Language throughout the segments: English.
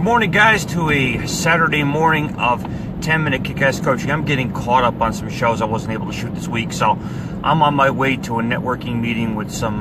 Good morning, guys, to a Saturday morning of 10-minute kick-ass coaching. I'm getting caught up on some shows I wasn't able to shoot this week, so I'm on my way to a networking meeting with some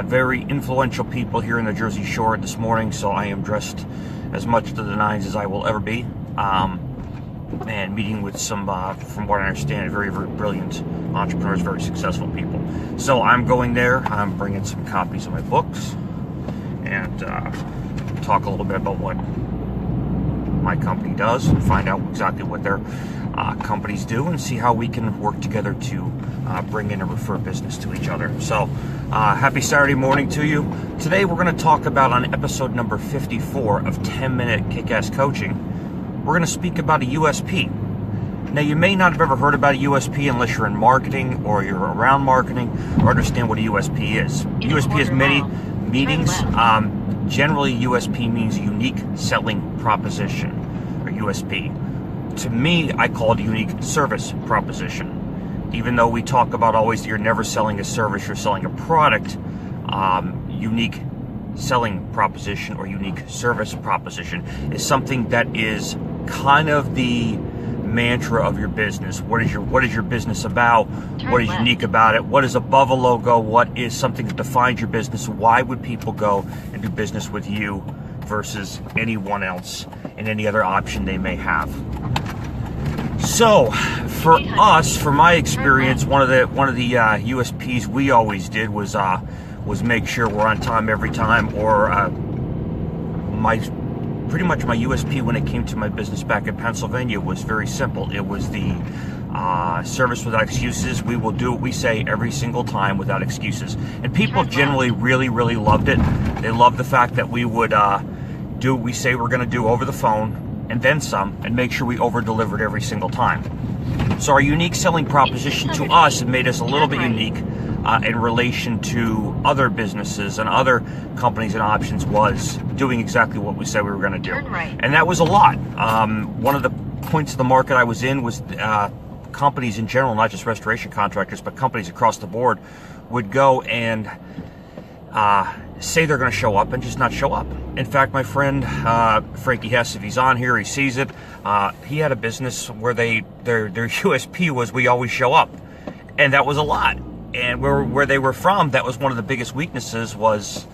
very influential people here in the Jersey Shore this morning, so I am dressed as much to the nines as I will ever be, and meeting with some, from what I understand, very, very brilliant entrepreneurs, very successful people. So I'm going there. I'm bringing some copies of my books and talk a little bit about what my company does and find out exactly what their companies do and see how we can work together to bring in and refer business to each other. So happy Saturday morning to you. Today we're going to talk about, on episode number 54 of 10-minute kick-ass coaching, we're going to speak about a USP. Now, you may not have ever heard about a USP unless you're in marketing or you're around marketing or understand what a USP is. USP has many meanings. Generally, USP means unique selling proposition, or USP. To me, I call it a unique service proposition. Even though we talk about always that you're never selling a service, you're selling a product, unique selling proposition or unique service proposition is something that is kind of the mantra of your business. What is your business about? What is unique about it? What is above a logo? What is something that defines your business? Why would people go and do business with you versus anyone else and any other option they may have? So for us, from my experience, one of the USPs we always did was make sure we're on time every time, or pretty much my USP when it came to my business back in Pennsylvania was very simple. It was the service without excuses. We will do what we say every single time without excuses. And people generally really, really loved it. They loved the fact that we would do what we say we're going to do over the phone and then some, and make sure we over-delivered every single time. So our unique selling proposition to us, it made us a little bit unique in relation to other businesses and other companies and options, was doing exactly what we said we were going to do. And that was a lot. One of the points of the market I was in was companies in general, not just restoration contractors, but companies across the board would go and say they're going to show up and just not show up. In fact, my friend Frankie Hess, if he's on here, he sees it. He had a business where their USP was we always show up, and that was a lot. And where they were from, that was one of the biggest weaknesses, was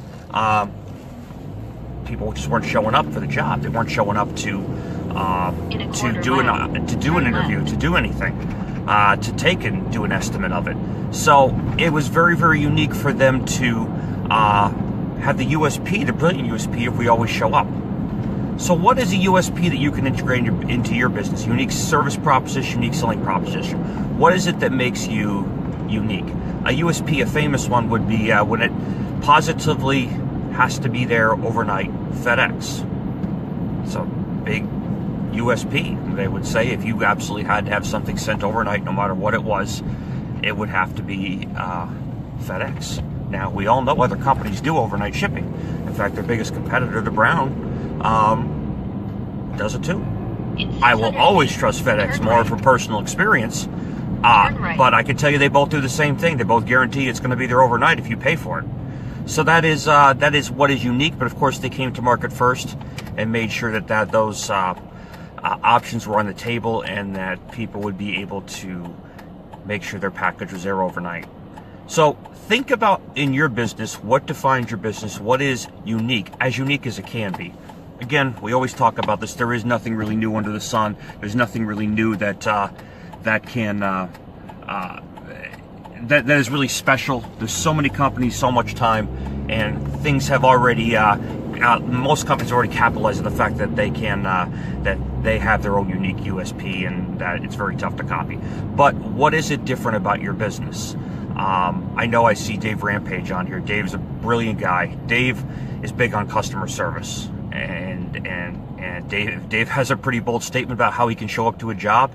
people just weren't showing up for the job. They weren't showing up to do an interview, to do anything, to take and do an estimate of it. So it was very, very unique for them to have the USP, the brilliant USP, if we always show up. So what is a USP that you can integrate into your business? Unique service proposition, unique selling proposition. What is it that makes you unique? A USP, a famous one, would be when it positively has to be there overnight. FedEx. It's a big USP. They would say if you absolutely had to have something sent overnight, no matter what it was, it would have to be FedEx. Now, we all know other companies do overnight shipping. In fact, their biggest competitor, the Brown, does it too. I will always trust FedEx more from personal experience. But I can tell you they both do the same thing. They both guarantee it's going to be there overnight if you pay for it. So that is what is unique. But of course, they came to market first and made sure that those options were on the table, and that people would be able to make sure their package was there overnight. So think about, in your business, what defines your business, what is unique as it can be. Again, we always talk about this. There is nothing really new under the sun. There's nothing really new that is really special. There's so many companies, so much time, and things have already most companies already capitalized on the fact that they can that they have their own unique USP, and that it's very tough to copy. But what is it different about your business? I know I see Dave Rampage on here. Dave's a brilliant guy. Dave is big on customer service, and Dave has a pretty bold statement about how he can show up to a job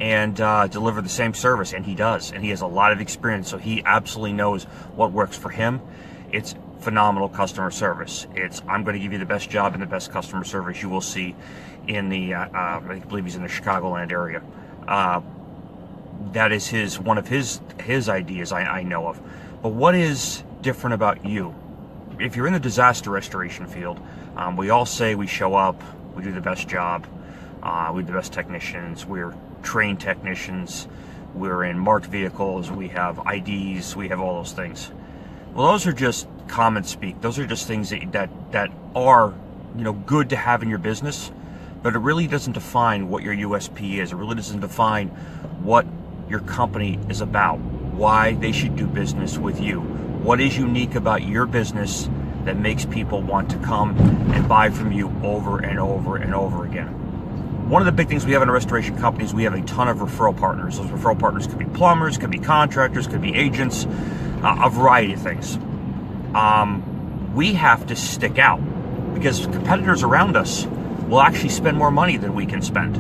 and deliver the same service, and he does, and he has a lot of experience, so he absolutely knows what works for him. It's phenomenal customer service. I'm going to give you the best job and the best customer service you will see in the I believe he's in the Chicagoland area. That is one of his ideas I know of. But what is different about you? If you're in the disaster restoration field, We all say we show up, we do the best job, we're the best technicians, we're trained technicians, we're in marked vehicles, we have IDs, we have all those things. Well, those are just common speak. Those are just things that are, good to have in your business, but it really doesn't define what your USP is. It really doesn't define what your company is about, why they should do business with you. What is unique about your business that makes people want to come and buy from you over and over and over again? One of the big things we have in a restoration company is we have a ton of referral partners. Those referral partners could be plumbers, could be contractors, could be agents, a variety of things. We have to stick out because competitors around us will actually spend more money than we can spend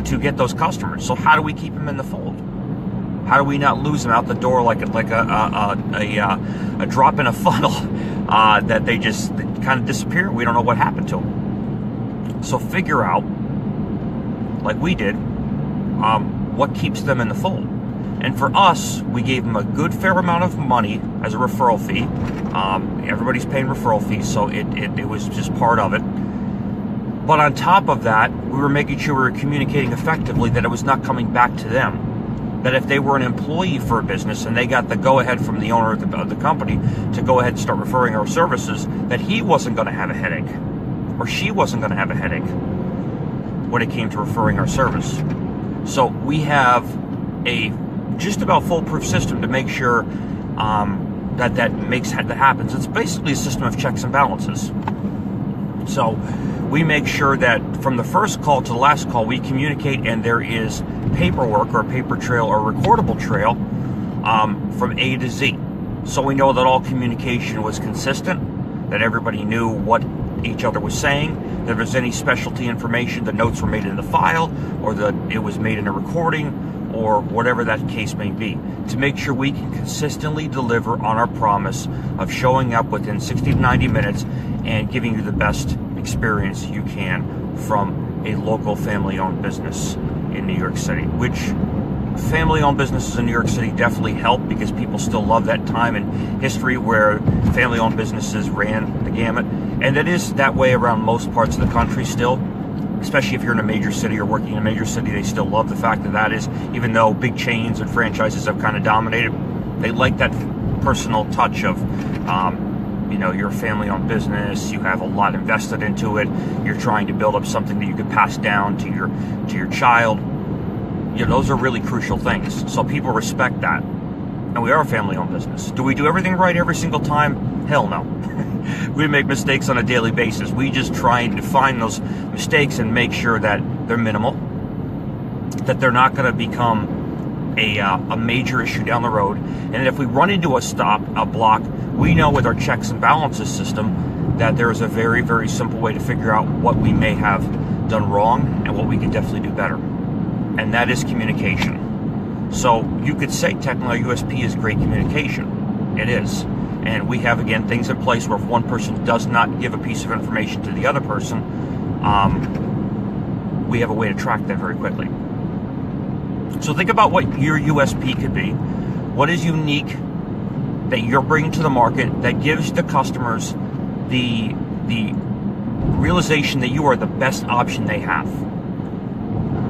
to get those customers. So how do we keep them in the fold? How do we not lose them out the door like a drop in a funnel that they just kind of disappear? We don't know what happened to them. So figure out, like we did, what keeps them in the fold. And for us, we gave them a good fair amount of money as a referral fee. Everybody's paying referral fees, so it was just part of it. But on top of that, we were making sure we were communicating effectively that it was not coming back to them. That if they were an employee for a business and they got the go-ahead from the owner of the company to go ahead and start referring our services, that he wasn't going to have a headache, or she wasn't going to have a headache when it came to referring our service. So we have a just about foolproof system to make sure that happens. It's basically a system of checks and balances. So we make sure that from the first call to the last call, we communicate, and there is paperwork or a paper trail or recordable trail from A to Z. So we know that all communication was consistent, that everybody knew what each other was saying. If there was any specialty information, the notes were made in the file, or it was made in a recording, or whatever that case may be, to make sure we can consistently deliver on our promise of showing up within 60 to 90 minutes and giving you the best experience you can from a local family-owned business in New York City, which family-owned businesses in New York City definitely help because people still love that time in history where family-owned businesses ran the gamut. And it is that way around most parts of the country still, especially if you're in a major city or working in a major city. They still love the fact that is, even though big chains and franchises have kind of dominated, they like that personal touch of, you're a family-owned business, you have a lot invested into it, you're trying to build up something that you could pass down to your child. Those are really crucial things. So people respect that. And we are a family-owned business. Do we do everything right every single time? Hell no. We make mistakes on a daily basis. We just try and define those mistakes and make sure that they're minimal, that they're not going to become a major issue down the road. And if we run into a block, we know with our checks and balances system that there is a very, very simple way to figure out what we may have done wrong and what we can definitely do better. And that is communication. So you could say technically our USP is great communication. It is. And we have, again, things in place where if one person does not give a piece of information to the other person, we have a way to track that very quickly. So think about what your USP could be. What is unique that you're bringing to the market that gives the customers the realization that you are the best option they have?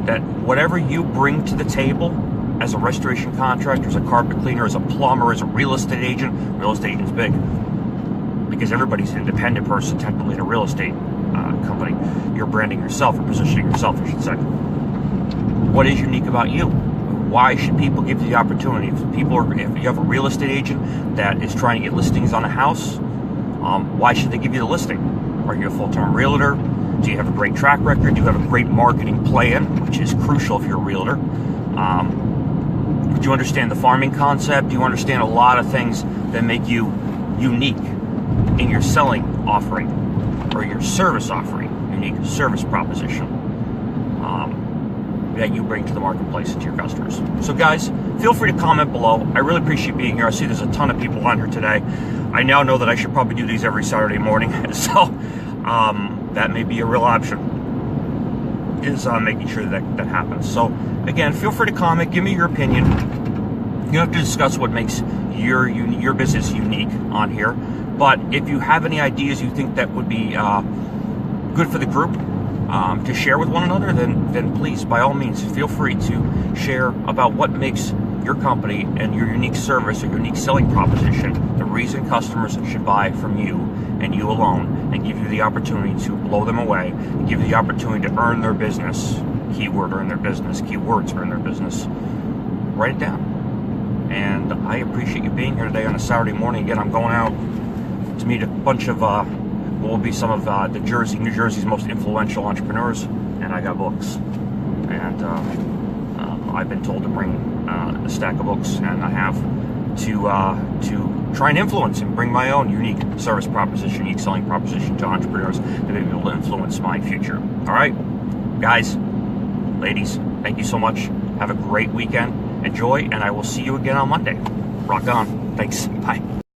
That whatever you bring to the table as a restoration contractor, as a carpet cleaner, as a plumber, as a real estate agent is big because everybody's an independent person technically in a real estate company. You're branding yourself or positioning yourself, I should say. What is unique about you? Why should people give you the opportunity? If you have a real estate agent that is trying to get listings on a house, why should they give you the listing? Are you a full-time realtor? Do you have a great track record? Do you have a great marketing plan, which is crucial if you're a realtor? Do you understand the farming concept? Do you understand a lot of things that make you unique in your selling offering or your service offering, unique service proposition that you bring to the marketplace and to your customers? So guys, feel free to comment below. I really appreciate being here. I see there's a ton of people on here today. I now know that I should probably do these every Saturday morning. So that may be a real option, is making sure that happens. So again, feel free to comment, give me your opinion. You don't have to discuss what makes your business unique on here, but if you have any ideas you think that would be good for the group to share with one another, then please, by all means, feel free to share about what makes your company and your unique service or unique selling proposition the reason customers should buy from you and you alone, and give you the opportunity to blow them away, and give you the opportunity to earn their business. Keyword, earn their business. Keywords, earn their business. Write it down. And I appreciate you being here today on a Saturday morning. Again, I'm going out to meet a bunch of what will be some of New Jersey's most influential entrepreneurs, and I got books. And I've been told to bring a stack of books, and I have to try and influence and bring my own unique service proposition, unique selling proposition to entrepreneurs that may be able to influence my future. All right, guys, ladies, thank you so much. Have a great weekend. Enjoy, and I will see you again on Monday. Rock on. Thanks. Bye.